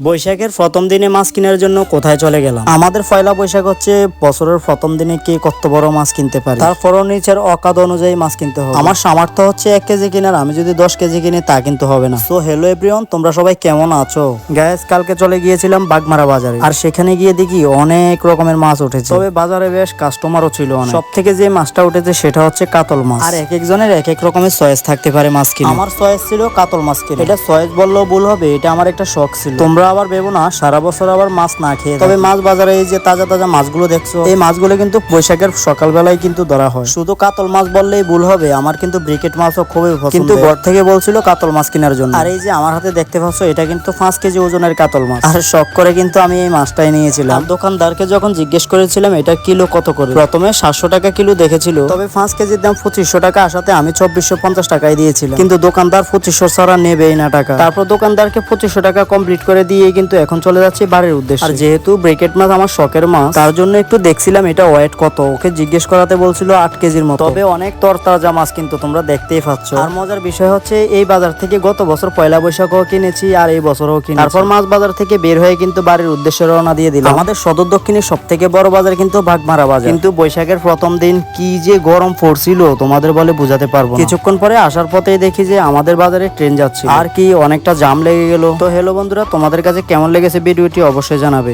বৈশাখের প্রথম দিনে মাছ কেনার জন্য কোথায় চলে গেলাম। আমাদের পয়লা বৈশাখ হচ্ছে বছরের প্রথম দিনে কে কত বড় মাছ কিনতে পারে, তারপরও নিচের অকাদ অনুযায়ী মাছ কিনতে হবে। আমার সামর্থ্য হচ্ছে 1 কেজি কেনার, আমি যদি 10 কেজি কিনি তা কিন্তু হবে না। সো হ্যালো এভরিওয়ান, তোমরা সবাই কেমন আছো? গাইস, কালকে চলে গিয়েছিলাম বাগমারা বাজারে, আর সেখানে গিয়ে দেখি অনেক রকমের মাছ উঠেছে। তবে বাজারে বেশ কাস্টমারও ছিল অনেক। সব থেকে যে মাছটা উঠেছে সেটা হচ্ছে কাতল মাছ, আর এক একজনের এক এক রকমের চয়েস থাকতে পারে মাছ কিনে। আমার চয়েস ছিল কাতল মাছ কিনে। এটা চয়েস বললেও ভুল হবে, এটা আমার একটা শখ ছিল। তোমরা আবার ভেবো না সারা বছর আবার মাছ না খেয়ে। তবে মাছ বাজারে এই যে তাজা তাজা মাছগুলো দেখছো, এই মাছগুলো কিন্তু বৈশাখের সকালবেলায় কিন্তু ধরা হয়। শুধু কাতল মাছ বললেই ভুল হবে, আমার কিন্তু ব্রিকেট মাছও খুবই পছন্দ। কিন্তু ঘর থেকে বলছিল কাতল মাছ কেনার জন্য। আর এই যে আমার হাতে দেখতে পাচ্ছ, এটা কিন্তু 5 কেজি ওজনের কাতল মাছ। আর শখ করে কিন্তু আমি এই মাছটাই নিয়েছিলাম। দোকানদারকে যখন জিজ্ঞেস করেছিলাম এটা কিলো কত করে, প্রথমে 700 টাকা কিলো দেখেছিল। তবে 5 কেজির দাম 2500 টাকা আসাতে আমি 2450 টাকায় দিয়েছিলাম। কিন্তু দোকানদার 2500 ছাড়া নেবেই না টাকা। তারপর দোকানদারকে 2500 টাকা কমপ্লিট করে দিয়ে কিন্তু এখন চলে যাচ্ছি বাড়ির উদ্দেশ্যে। আর যেহেতু ব্রিকেট মাছ আমার শখের মাছ, তার জন্য একটু দেখছিলাম এটা ওয়েট কত। ওকে জিজ্ঞেস করাতে বলছিল 8 কেজির মতো। তবে অনেক তরতাজা মাছ কিন্তু তোমরা দেখতেই পাচ্ছ। আর মজার বিষয় হচ্ছে এই বাজার থেকে গত বছর পয়লা বৈশাখও কিনেছি, আর এই বছরও কিনেছি। তারপর মাছ বাজার থেকে বের হয়ে কিন্তু বাড়ির উদ্দেশ্যে রওনা দিয়ে দিলাম। আমাদের সদর দক্ষিণের সব থেকে বড় বাজার কিন্তু বাগমারা বাজার। কিন্তু বৈশাখের প্রথম দিন কি যে গরম পড়ছিল তোমাদের বলে বোঝাতে পারবো না। কিছুক্ষণ পরে আসার পথেই দেখি যে আমাদের বাজারে ট্রেন যাচ্ছে, আর কি অনেকটা জাম লেগে গেল। তো হ্যালো বন্ধুরা, তোমাদের কাছে কেমন লেগেছে ভিডিওটি অবশ্যই জানাবে।